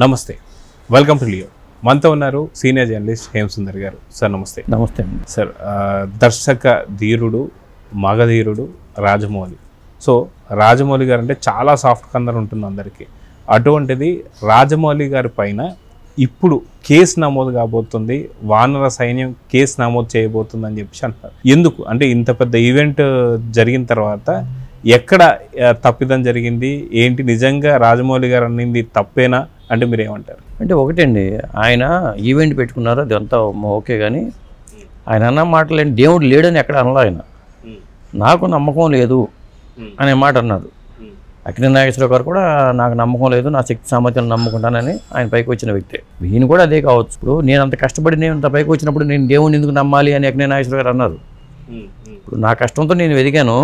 నమస్తే, welcome to Leo. మనతో ఉన్నారు సీనియర్ జర్నలిస్ట్ హేమసుందర్ గారు. సార్ నమస్తే. నమస్తే సార్, దర్శక ధీరుడు, మగధీరుడు రాజమౌళి. సో రాజమౌళి గారు అంటే చాలా సాఫ్ట్ కార్నర్ ఉంటుంది అందరికీ. అటువంటిది రాజమౌళి గారి పైన ఇప్పుడు కేసు నమోదు కాబోతుంది, వానర సైన్యం కేసు నమోదు చేయబోతుంది అని చెప్పేసి అంటారు. ఎందుకు అంటే ఇంత పెద్ద ఈవెంట్ జరిగిన తర్వాత ఎక్కడ తప్పిదం జరిగింది ఏంటి, నిజంగా రాజమౌళి గారు అన్నింది తప్పేనా అంటే మీరు ఏమంటారు? అంటే ఒకటండి, ఆయన ఈవెంట్ పెట్టుకున్నారు, అది అంతా ఓకే, కానీ ఆయన అన్న మాటలు ఏంటి, దేవుడు లేడని ఎక్కడ అనలా. ఆయన నాకు నమ్మకం లేదు అనే మాట అన్నారు. అక్కినేని నాగేశ్వరరావు గారు కూడా నాకు నమ్మకం లేదు, నా శక్తి సామర్థ్యాలను నమ్ముకుంటానని ఆయన పైకి వచ్చిన వ్యక్తే. ఈయన కూడా అదే కావచ్చు. ఇప్పుడు నేను అంత కష్టపడి నేను అంత పైకి వచ్చినప్పుడు నేను దేవుడిని ఎందుకు నమ్మాలి అని అక్కినేని నాగేశ్వరరావు గారు అన్నారు. ఇప్పుడు నా కష్టంతో నేను వెదిగాను,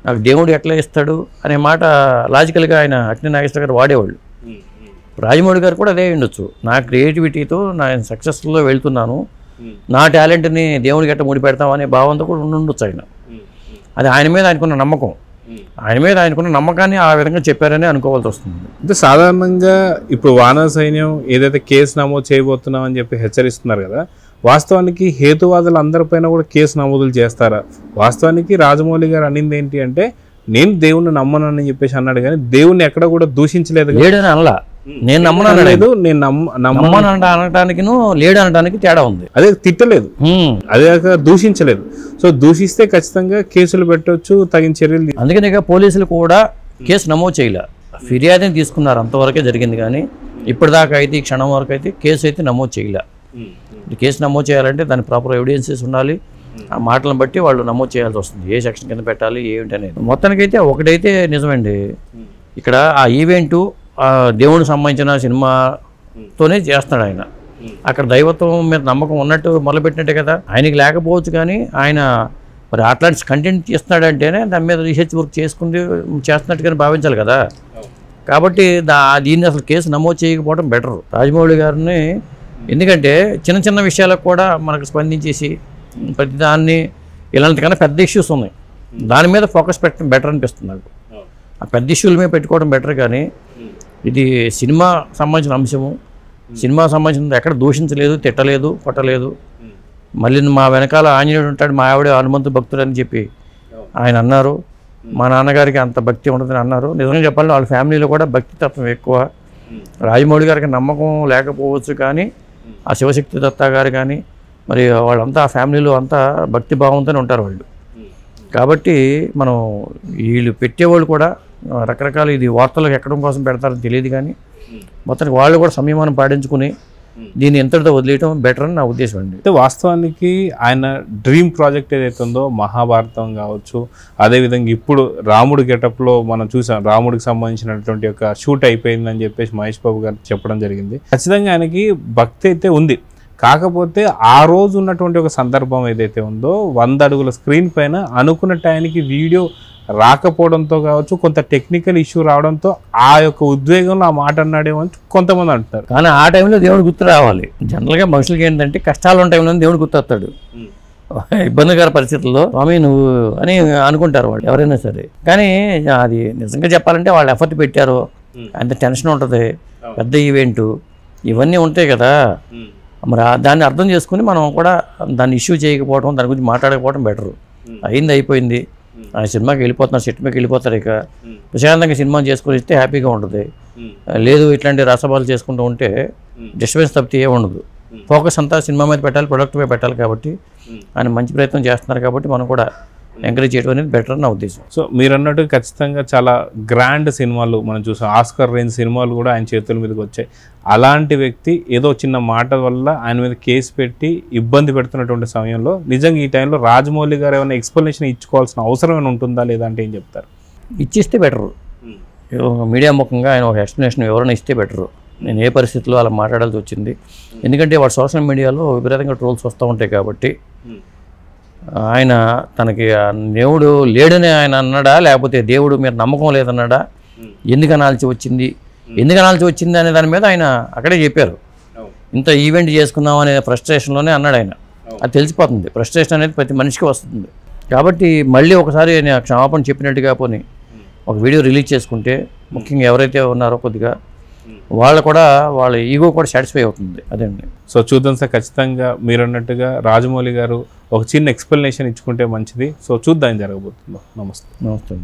నాకు దేవుడు ఎట్లా ఇస్తాడు అనే మాట లాజికల్గా ఆయన అక్కినేని నాగేశ్వరరావు గారు వాడేవాళ్ళు. రాజమౌళి గారు కూడా అదే ఉండొచ్చు, నా క్రియేటివిటీతో నా సక్సెస్ఫుల్లో వెళ్తున్నాను, నా టాలెంట్ని దేవుడికి ఎట్లా ముడి పెడతామనే భావంతో కూడా ఉండొచ్చు ఆయన. అది ఆయన మీద ఆయనకున్న నమ్మకం, ఆయన మీద ఆయనకున్న నమ్మకాన్ని ఆ విధంగా చెప్పారని అనుకోవాల్సి వస్తుంది. అంటే సాధారణంగా ఇప్పుడు వానర సైన్యం ఏదైతే కేసు నమోదు చేయబోతున్నాం అని చెప్పి హెచ్చరిస్తున్నారు కదా, వాస్తవానికి హేతువాదులు అందరిపైన కూడా కేసు నమోదులు చేస్తారా? వాస్తవానికి రాజమౌళి గారు అనింది ఏంటి అంటే, నేను దేవుణ్ణి నమ్మనని చెప్పేసి అన్నాడు, కానీ దేవుణ్ణి ఎక్కడ కూడా దూషించలేదు. లేడని అనలా, నేను నమ్మనలేదు, నేను నమ్మను అనటానికి లేడు అనడానికి తేడా ఉంది. అదే తిట్టలేదు, అదే దూషించలేదు. సో దూషిస్తే ఖచ్చితంగా కేసులు పెట్టవచ్చు, తగిన చర్యలు. అందుకనే పోలీసులు కూడా కేసు నమోదు చేయలే, ఫిర్యాదుని తీసుకున్నారు, అంతవరకే జరిగింది. కానీ ఇప్పటిదాకా అయితే ఈ క్షణం వరకు అయితే కేసు అయితే నమోదు చేయలే. కేసు నమోదు చేయాలంటే దాని ప్రాపర్ ఎవిడెన్సెస్ ఉండాలి, ఆ మాటలను బట్టి వాళ్ళు నమోదు చేయాల్సి వస్తుంది, ఏ సెక్షన్ కింద పెట్టాలి ఏంటి అనేది. మొత్తానికైతే ఒకటైతే నిజమండి, ఇక్కడ ఆ ఈవెంటు దేవుడికి సంబంధించిన సినిమాతోనే చేస్తాడు ఆయన. అక్కడ దైవత్వం మీద నమ్మకం ఉన్నట్టు మొదలుపెట్టినట్టే కదా. ఆయనకి లేకపోవచ్చు, కానీ ఆయన మరి అట్లాంటి కంటెంట్ చేస్తున్నాడంటేనే దాని మీద రీసెర్చ్ వర్క్ చేస్తున్నట్టుగానే భావించాలి కదా. కాబట్టి దీన్ని అసలు కేసు నమోదు చేయకపోవడం బెటర్ రాజమౌళి గారిని. ఎందుకంటే చిన్న చిన్న విషయాలకు కూడా మనకు స్పందించేసి ప్రతిదాన్ని ఇలాంటికన్నా పెద్ద ఇష్యూస్ ఉన్నాయి, దాని మీద ఫోకస్ పెట్టడం బెటర్ అనిపిస్తుంది నాకు. ఆ పెద్ద ఇష్యూల మీద పెట్టుకోవడం బెటర్, కానీ ఇది సినిమా సంబంధించిన అంశము, సినిమా సంబంధించిన ఎక్కడ దూషించలేదు, తిట్టలేదు, కొట్టలేదు. మళ్ళీ మా వెనకాల ఆంజనేయుడు ఉంటాడు, మా ఆవిడ హనుమంతు భక్తుడు అని చెప్పి ఆయన అన్నారు. మా నాన్నగారికి అంత భక్తి ఉంటుందని అన్నారు. నిజంగా చెప్పాలి, వాళ్ళ ఫ్యామిలీలో కూడా భక్తి తత్వం ఎక్కువ. రాజమౌళి గారికి నమ్మకం లేకపోవచ్చు, కానీ ఆ శివశక్తి దత్తా గారు కానీ మరి వాళ్ళంతా ఆ ఫ్యామిలీలో అంతా భక్తి భావంతోనే ఉంటారు వాళ్ళు. కాబట్టి మనం వీళ్ళు పెట్టేవాళ్ళు కూడా రకరకాల ఇది వార్తలకు ఎక్కడం కోసం పెడతారని తెలియదు, కానీ మొత్తానికి వాళ్ళు కూడా సంయమనం పాటించుకుని దీన్ని ఎంతటితో వదిలేయటం బెటర్ అని నా ఉద్దేశం అండి. అయితే వాస్తవానికి ఆయన డ్రీమ్ ప్రాజెక్ట్ ఏదైతే ఉందో మహాభారతం కావచ్చు, అదేవిధంగా ఇప్పుడు రాముడు గెటప్లో మనం చూసాం, రాముడికి సంబంధించినటువంటి ఒక షూట్ అయిపోయిందని చెప్పేసి మహేష్ బాబు గారు చెప్పడం జరిగింది. ఖచ్చితంగా ఆయనకి భక్తి అయితే ఉంది, కాకపోతే ఆ రోజు ఉన్నటువంటి ఒక సందర్భం ఏదైతే ఉందో 100 అడుగుల స్క్రీన్ పైన అనుకున్న టైంకి వీడియో రాకపోవడంతో కావచ్చు, కొంత టెక్నికల్ ఇష్యూ రావడంతో ఆ యొక్క ఉద్వేగంలో ఆ మాట అన్నాడేమో అని కొంతమంది అంటారు. కానీ ఆ టైంలో దేవుడు గుర్తు రావాలి. జనరల్గా మనుషులకి ఏంటంటే కష్టాలు ఉన్న టైంలో దేవుడు గుర్తొస్తాడు, ఇబ్బందికర పరిస్థితుల్లో స్వామి నువ్వు అని అనుకుంటారు వాళ్ళు ఎవరైనా సరే. కానీ అది నిజంగా చెప్పాలంటే వాళ్ళు ఎఫర్ట్ పెట్టారు, అంత టెన్షన్ ఉంటుంది, పెద్ద ఈవెంటు ఇవన్నీ ఉంటాయి కదా. మరి దాన్ని అర్థం చేసుకుని మనం కూడా దాన్ని ఇష్యూ చేయకపోవడం, దాని గురించి మాట్లాడకపోవడం బెటరు. అయింది అయిపోయింది, ఆ సినిమాకి వెళ్ళిపోతున్నారు, సెట్ మీదకి వెళ్ళిపోతారు, ఇక ప్రశాంతంగా సినిమా చేసుకుని ఇస్తే హ్యాపీగా ఉంటుంది. లేదు ఇట్లాంటి రసభాలు చేసుకుంటూ ఉంటే డిస్టర్బెన్స్ తప్పితే ఏ ఉండదు. ఫోకస్ అంతా సినిమా మీద పెట్టాలి, ప్రొడక్ట్ మీద పెట్టాలి. కాబట్టి ఆయన మంచి ప్రయత్నం చేస్తున్నారు, కాబట్టి మనం కూడా ఎంకరేజ్ చేయడం అనేది బెటర్ అని నా ఉద్దేశం. సో మీరు అన్నట్టు ఖచ్చితంగా చాలా గ్రాండ్ సినిమాలు మనం చూసాం, ఆస్కర్ రేంజ్ సినిమాలు కూడా ఆయన చేతుల మీదకి వచ్చాయి. అలాంటి వ్యక్తి ఏదో చిన్న మాట వల్ల ఆయన మీద కేసు పెట్టి ఇబ్బంది పెడుతున్నటువంటి సమయంలో నిజంగా ఈ టైంలో రాజమౌళి గారు ఏమైనా ఎక్స్ప్లెనేషన్ ఇచ్చుకోవాల్సిన అవసరం ఏమైనా ఉంటుందా లేదా అంటే ఏం చెప్తారు? ఇచ్చిస్తే బెటరు, మీడియా ముఖంగా ఆయన ఒక ఎక్స్ప్లెనేషన్ ఎవరైనా ఇస్తే బెటరు. నేను ఏ పరిస్థితిలో అలా మాట్లాడాల్సి వచ్చింది, ఎందుకంటే వాడు సోషల్ మీడియాలో విపరీతంగా ట్రోల్స్ వస్తూ ఉంటాయి. కాబట్టి ఆయన తనకి దేవుడు లేడని ఆయన అన్నాడా, లేకపోతే దేవుడు మీద నమ్మకం లేదన్నాడా, ఎందుకు అనాల్సి వచ్చింది అనే దాని మీద ఆయన అక్కడే చెప్పారు. ఇంత ఈవెంట్ చేసుకుందాం అనే ఫ్రస్ట్రేషన్లోనే అన్నాడు ఆయన. అది తెలిసిపోతుంది, ఫ్రస్ట్రేషన్ అనేది ప్రతి మనిషికి వస్తుంది. కాబట్టి మళ్ళీ ఒకసారి నేను క్షమాపణ చెప్పినట్టుగా పోనీ ఒక వీడియో రిలీజ్ చేసుకుంటే, ముఖ్యంగా ఎవరైతే ఉన్నారో కొద్దిగా వాళ్ళు కూడా వాళ్ళ ఈగో కూడా సాటిస్ఫై అవుతుంది. అదండి. సో చూద్దాం సార్, ఖచ్చితంగా మీరు అన్నట్టుగా రాజమౌళి గారు ఒక చిన్న ఎక్స్ప్లెనేషన్ ఇచ్చుకుంటే మంచిది. సో చూద్దాం ఏం జరగబోతుందో. నమస్తే. నమస్తే.